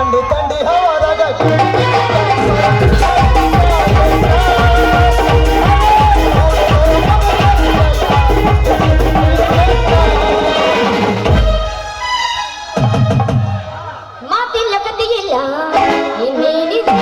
ತಂಡಿ ತಂಡಿ ಹವಾದಾಗ ಮಾತಿಲ್ಲ ಕಥೆಯಿಲ್ಲ ಇನ್ನೇನಿದೆ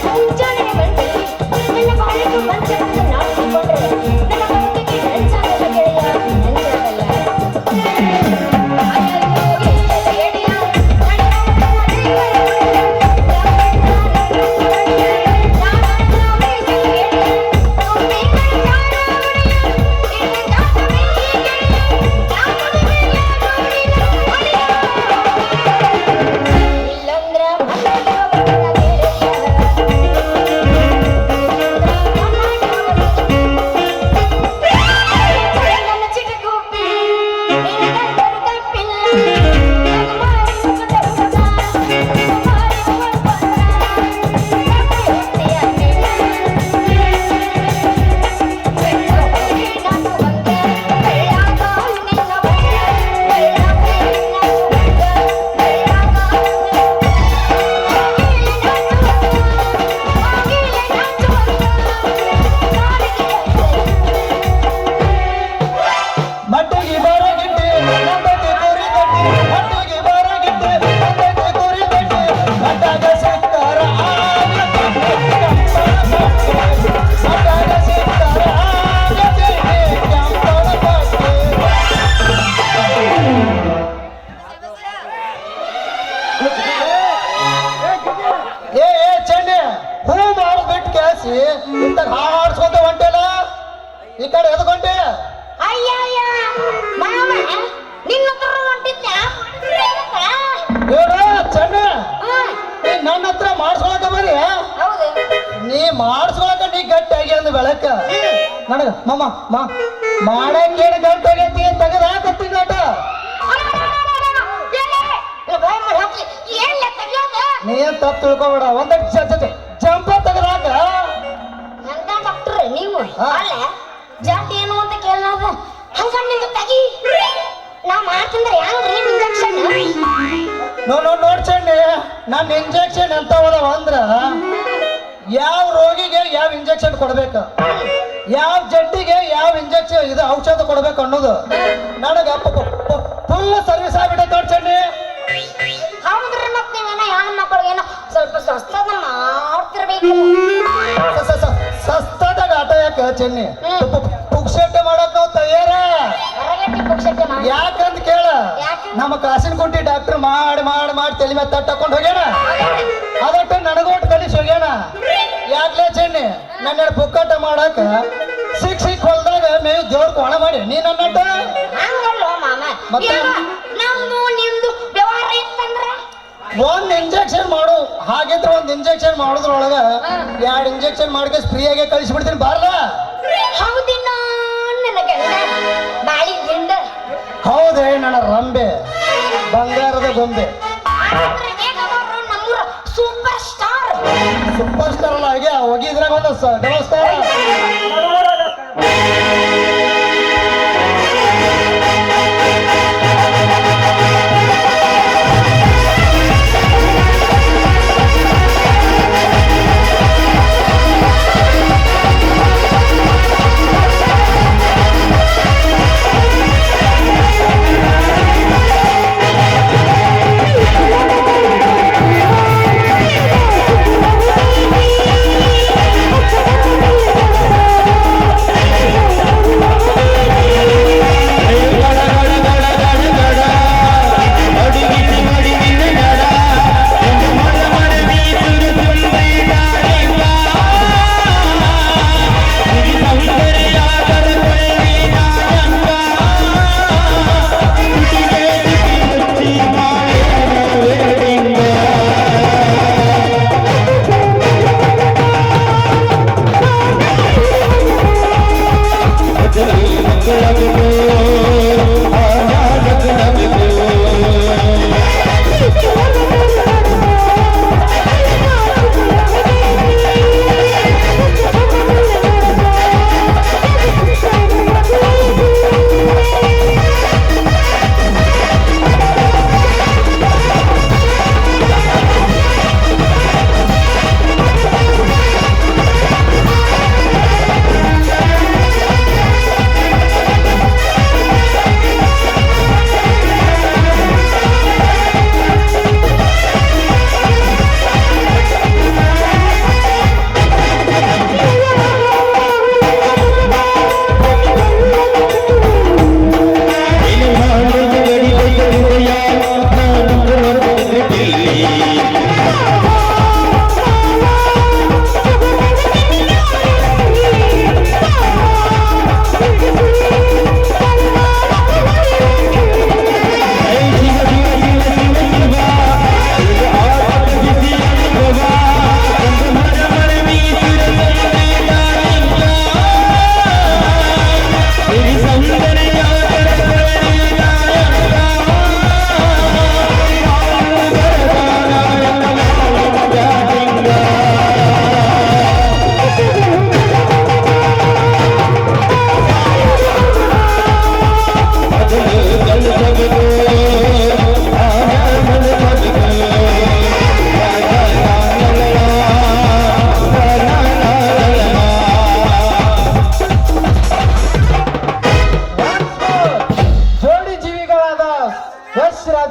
ಮುಂಜಾನೆ ಬಂದು ನನ್ನ ಬಾಳಿಗೆ ಬಂದು ನಾಚಿಕೊಂಡ್ರೆ ನನಗ ಮಮ್ಮ ಮಾಡಕ್ಕೇನು ಗಂಟೋಗೈತಿ ತೆಗೆದ ಹಾಕತ್ತೀನಿ ನೋಟ ನೀ ಏನ್ ತಪ್ಪು ತಿಳ್ಕೊಬೇಡ ಒಂದಷ್ಟು ಜಂಪ ತೆಗೆದಾಕ ಎಂತ ಡಾಕ್ಟ್ರ್ ನೀವು ಅಲ್ಲ ಜಂಪ್ ಏನು ಅಂತ ಕೇಳೋದ ಹಂಗ ತೆಗಿ ನಾ ಮಾಡ್ತಂದ್ರೆ ಹೆಂಗ್ರಿ ಇಂಜೆಕ್ಷನ್ ನೋಡ್ಸಣ್ಣಿ ನನ್ನ ಇಂಜೆಕ್ಷನ್ ಎಂತವಲ್ಲ ಅಂದ್ರ ಯಾವ ರೋಗಿಗೆ ಯಾವ ಇಂಜೆಕ್ಷನ್ ಕೊಡ್ಬೇಕು ಯಾವ ಜಡ್ಡಿಗೆ ಯಾವ ಇಂಜೆಕ್ಷನ್ ಇದು ಔಷಧ ಕೊಡ್ಬೇಕು ಅನ್ನೋದು ನನಗ ಫುಲ್ ಸರ್ವಿಸ್ ಆಗ್ಬಿಟ್ಟೈತೆ ನೋಡ್ಸಣ್ಣಿ. ಹೌದ್ರಿ ಮತ್ ನೀವೇನ ಹೆಣ್ಣು ಮಕ್ಕಳಿಗೇನೋ ಸ್ವಲ್ಪ ಸ್ವಸ್ಥದ ಮಾಡ್ತಿರ್ಬೇಕು ಸಸ್ತದಾಗ ಆಟ ಯಾಕೆ ಚೆನ್ನಿ ಪುಕ್ಷಟ್ಟೆ ಮಾಡಕ್ ನಾವು ತಯಾರ ಹೊರಗಟ್ಟಿ ಪುಕ್ಷಟ್ಟೆ ಮಾಡಿ ಯಾಕಂತ ಕೇಳ ನಮ್ಮ ಕಾಸಿನಕುಂಟಿ ಡಾಕ್ಟರ್ ಮಾಡಿ ಮಾಡಿ ಮಾಡಿ ತಲೆ ಮೇಲೆ ತಟ್ಟಕೊಂಡು ಹೋಗ್ಯಾನ ಅದಟ್ಟು ನನಗೋಟ್ ಕಲಿಸಿ ಹೋಗ್ಯಾನ ಯಾಕ್ಲೇ ಚೆನ್ನಿ ನನ್ನ ಪುಕ್ಕಟ ಮಾಡಕ ಸಿಕ್ ಹೊಲ್ದಾಗ ಮೇವು ದೇವ್ರ ಕೋಣ ಮಾಡಿ ನೀ ನನ್ನಟ್ಟ ಹಂಗಲ್ಲೋ ಮಾಮ ನಮ್ದು ನಿಮ್ದು ವ್ಯವಹಾರ ಇತ್ತಂದ್ರ ಒಂದ್ ಇಂಜೆಕ್ಷನ್ ಮಾಡು ಹಾಗಿದ್ರೆ ಒಂದ್ ಇಂಜೆಕ್ಷನ್ ಮಾಡೋದ್ರೊಳಗ 2 ಇಂಜೆಕ್ಷನ್ ಮಾಡ್ಕೆ ಫ್ರೀಯಾಗೆ ಕಳಿಸ್ಬಿಡ್ತೀನಿ ಬಾರ್ಲ ಹೌದಿನ ನನ್ನ ಗಂಡ ಬಾಳಿ ಗಿಂಡ ಹೌದೇ ನನ್ನ ರಂಬೆ ಬಂಗಾರದ ಗೊಂಬೆ ನಮ್ಮೂರ ಸೂಪರ್ ಸ್ಟಾರ್ ಅಲ್ಲ ಹಾಗೆ ಹೋಗಿದ್ರಾಗ ಒಂದು ಡಬಲ್ ಸ್ಟಾರ್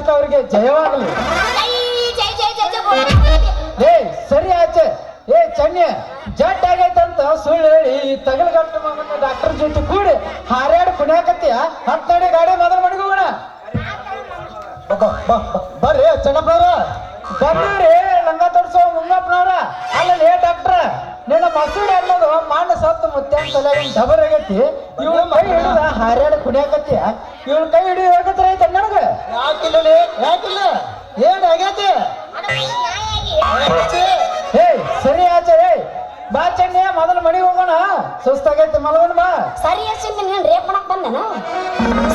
ಅವರಿಗೆ ಜಯವಾಗಲಿ. ಏ ಸರಿ ಆಚೆ ಏ ಚನ್ಯ ಜಡ್ ಆಗೈತಂತ ಸುಳ್ಳು ಹೇಳಿ ತಗಲ್ಗಟ್ಟು ಮಗನ ಡಾಕ್ಟರ್ ಜೊತೆ ಕೂಡಿ ಹಾರ್ಯಾಡ್ ಕುಣ್ಯಾಕತ್ತೀಯ ಹತ್ತಡಿ ಗಾಡಿ ಮೊದಲು ಮಡ್ಕೋಣ ಬರ್ರಿ ಚೆನ್ನಪ್ಪನವ್ರ ಬಂದ್ರಿ ಲಂಗ ತೋರ್ಸೋ ಮುಂಗಪ್ಪನವ್ರ ಅಲ್ಲೇ ಡಾಕ್ಟ್ರ ನಿನ್ನ ಮಸೂಡಿ ಅನ್ನೋದು ಮಾನ ಸತ್ತು ಮುತ್ಯಾನ್ ತಲೆಗೆ ಡಬರ್ ಆಗೈತಿ ಇವಳ ಕೈ ಹಿಡಿದ ಹಾರ್ಯಾಡ ಕುಣಿಯಾಕತ್ತೀಯ ಇವಳ ಕೈ ಹಿಡಿದು ಹೋಗತ್ರ ಐತೆ ನನಗ ಯಾಕಿಲ್ಲ ಏನ್ ಆಗೈತಿ ಹೇ ಸರಿ ಆಚೆ ಬಾ ಚೆನ್ನಿ ಮೊದಲು ಮನೆಗೆ ಹೋಗೋಣ ಸುಸ್ತಾಗೈತಿ ಮಲಗೋಣ ಬಾ ಸರಿ ಹಚ್ಚಿ ನೀನ್ ರೇಪ್ ಮಾಡಕ್ ಬಂದೇನ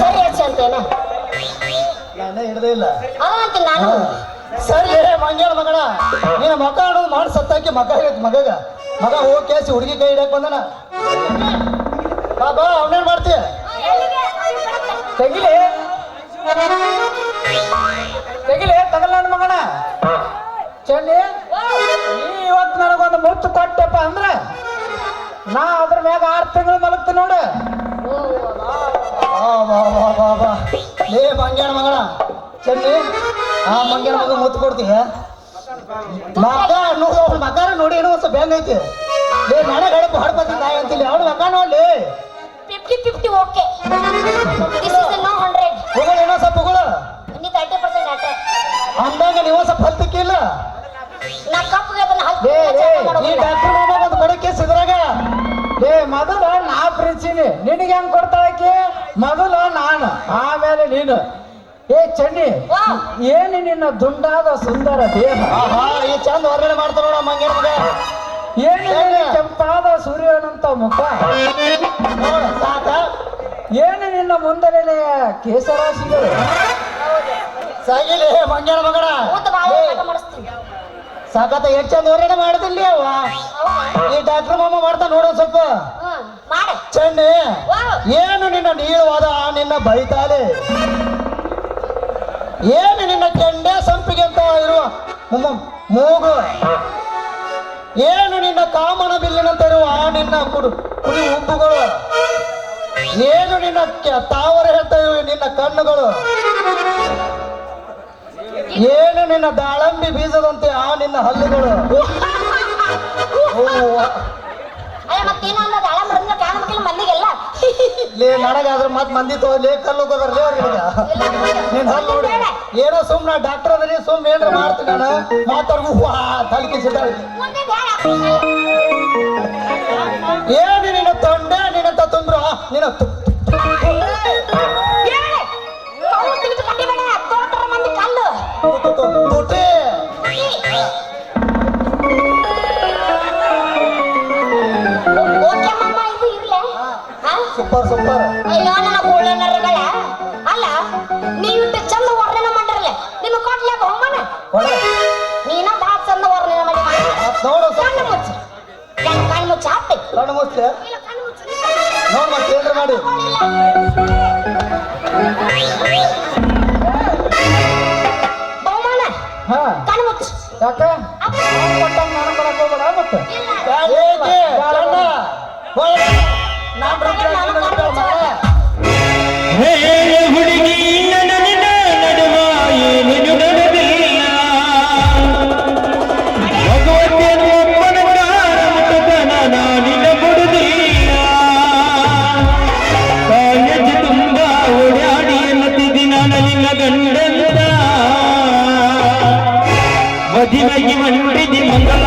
ಸರಿ ಹಚ್ಚಿ ಅಂತೇನ ನಾನೇ ಹಿಡ್ದೇ ಇಲ್ಲ ಅದ ಅಂತೀನಿ ನಾನು ಸರಿ ಮಂಗ್ಯಾಳ ಮಗಣ ನೀನು ಮಗ ಅನ್ನೋದು ಮಾಡಿ ಸತ್ತಾಕಿ ಮಗ ಆಗೈತಿ ಮಗಗ ಮಗ ಹೋಗಿ ಕೇಸಿ ಹುಡುಗಿ ಕೈ ಹಿಡಕ್ ಬಂದನ ಬಾ ಅವನೇನ್ ಮಾಡ್ತೀಯ ತೆಗಿಲಿ ತೆಗಿಲಿ ತಗಲ ನನ್ನ ಮಗನ ಚೆನ್ನಿ ನೀ ಇವತ್ತು ನನಗೊಂದು ಮುತ್ತು ಕೊಟ್ಟೆಪ್ಪ ಅಂದ್ರ ನಾ ಅದ್ರ ಮ್ಯಾಗ 6 ತಿಂಗಳು ಮಲಗ್ತೀನಿ ನೋಡು ಬಾ ಲೇ ಮಂಗ್ಯಾಳ ಮಗಣ ಚೆನ್ನಿ ಆ ಮಂಗ್ಯಾಳ ಮಗ ಮುತ್ತು ಕೊಡ್ತೀಯ ಮಗ ಅನ್ನೋದು ಅವ್ನ ಮಗಾರ ನೋಡಿ ಏನೋ ಸ್ವಲ್ಪ ಹೆಂಗ್ ಐತಿ ಲೇ ನನಗೆ ಹಡಪ ಹಡಪತ್ತಿ ನಾಯಿ ಅಂತಿಲ್ಲ ಅವ್ನ ಮಗ ನೋಡ್ಲಿ 50-50 ಓಕೆ ದಿಸ್ ಇಸ್ ನೋ 100 ಹೋಗೋಣ ಏನೋ ಸ್ವಲ್ಪ ಹೋಗೋಣ ನೀ 30% ಅಷ್ಟೇ ಅಂದಾಗ ನೀವು ಸ್ವಲ್ಪ ಹಲ್ತಿಕ್ಕಿಲ್ಲ ನಾ ಕಪ್ಪಗೆ ಅದನ್ನ ಈ ಡಾಕ್ಟರ್ ಮಾಮ ಒಂದು ಕೊಡಕ್ಕೆ ಸಿದ್ರಾಗ ಏ ಮೊದಲು ನಾ ಪ್ರೀತಿಸಿನಿ ನಿನಗೆ ಹೆಂಗ್ ಕೊಡ್ತಾಳಕಿ ಮೊದಲು ನಾನು ಆಮೇಲೆ ನೀನು ಏ ಚೆನ್ನಿ ಏನು ನಿನ್ನ ದುಂಡಾದ ಸುಂದರ ದೇಹ ಆಹಾ ಈ ಚಂದ ಹೊರಗಡೆ ಮಾಡ್ತಾರ ನೋಡ ಮಂಗ್ಯಾನ ಮಗ ಏನು ನಿನ್ನ ಕೆಂಪಾದ ಸೂರ್ಯನಂತ ಮುಖ ನೋಡ ಸಾಕ ಏನು ನಿನ್ನ ಮುಂದನೆ ಕೇಸರಾಶಿಗಳು ಸಾಗಿಲಿ ಮಂಗ್ಯಾನ ಮಗನ ಊಟ ಬಾಳೆ ಊಟ ಮಾಡಿಸ್ತೀನಿ ಸಾಕತ್ತ ಎಷ್ಟು ಚಂದ ಹೊರಗಡೆ ಮಾಡಿದಿಲ್ಲ ಅವ ಈ ಡಾಕ್ಟರ್ ಮಾಮ ಮಾಡ್ತಾ ನೋಡೋ ಸ್ವಲ್ಪ ಮಾಡೆ ಚೆನ್ನಿ ಏನು ನಿನ್ನ ನೀಳವಾದ ನಿನ್ನ ಬೈತಾಲೆ ಏನು ನಿನ್ನ ಕೆಂಡೆ ಸಂಪಿಗೆ ಅಂತ ಇರುವ ಮೂಗು ಏನು ನಿನ್ನ ಕಾಮನ ಬಿಲ್ಲಿನಂತ ಇರುವ ನಿನ್ನ ಕುಡಿ ಉಬ್ಬುಗಳು ಏನು ನಿನ್ನ ತಾವರೆ ಹೇಳ್ತಾ ಇರುವ ನಿನ್ನ ಕಣ್ಣುಗಳು ಏನು ನಿನ್ನ ದಾಳಂಬಿ ಬೀಜದಂತೆ ನಿನ್ನ ಹಲ್ಲುಗಳು ಅಯ್ಯ ಮತ್ತೇನು ಅನ್ನೋದು ಹಳ ಮರಂಗ ಕಾಣಬೇಕಿಲ್ಲ ಮಂದಿಗೆಲ್ಲ ಲೇ ನನಗಾದ್ರೆ ಮತ್ ಮಂದಿ ತೋರ್ಲಿ ಕಲ್ಲು ಹೋಗೋದ್ರಲ್ಲೇ ಅವ್ರಿಗೆ ನೀನ್ ಹಲ್ಲು ನೋಡಿ ಏನೋ ಸುಮ್ಮನೆ ಡಾಕ್ಟರ್ ಅದ್ರಿ ಸುಮ್ ಏನ್ರ ಮಾಡ್ತೀನಿ ನಾನು ಮಾತಾಡ್ಬು ತಲೆಕಿಸಿದ್ದಾಳೆ ಮುಂದೆ ಬೇಡ ಏನು ನಿನ್ನ ತೊಂಡೆ ನಿನ್ನಂತ ತುಂಬ್ರು ನಿನ್ನ ತುಟಿ ಸೂಪರ್ ಸೂಪರ್ ಅಯ್ಯೋ ನನ್ನ ಗೋಳನರಗಳ ಅಲ್ಲ ನೀವಿಟ್ಟು ಚಂದ ವರ್ಣನೆ ಮಾಡಿರಲ್ಲ ನಿಮ್ಮ ಕೊಡ್ಲೇ ಬಹುಮಾನ ನೀನ ಬಹಳ ಚಂದ ವರ್ಣನೆ ಮಾಡಿ ನೋಡು ಕಣ್ಣು ಮುಚ್ಚಿ ಕಣ್ಣು ಮುಚ್ಚಿ ಹಾಕ್ತಿ ಕಣ್ಣು ಮುಚ್ಚಲೆ ಕಣ್ಣು ಮುಚ್ಚಿ ನೋಡ್ ಮತ್ತೆ ಏನ್ರ ಮಾಡಿ ಬಹುಮಾನ ಹಾ ಕಣ್ಣು ಮುಚ್ಚಿ ಯಾಕ ಕೊಟ್ಟಂಗ ನಾನು ಬರಕ್ ಹೋಗ್ಬೇಡ ಮತ್ತೆ ಹುಡುಗಿ ನನ್ನ ನಡುವ ಏನು ನಡೆದಿಲ್ಲ ಭಗವತಿಯನ್ನು ಒಪ್ಪನ ಮುಖದನ ನಾನಿನ ಕೊಡುದಿಲ್ಲ ಕಾಲೇಜು ತುಂಬ ಓಡಾಡಿ ಎನ್ನುತ್ತಿದ್ದಿ ನಾನು ನಿನ್ನ ಗಂಡಂದ ಮದುವೆಗೆ ಮಂಡಿದಿ ಮಂಗಲ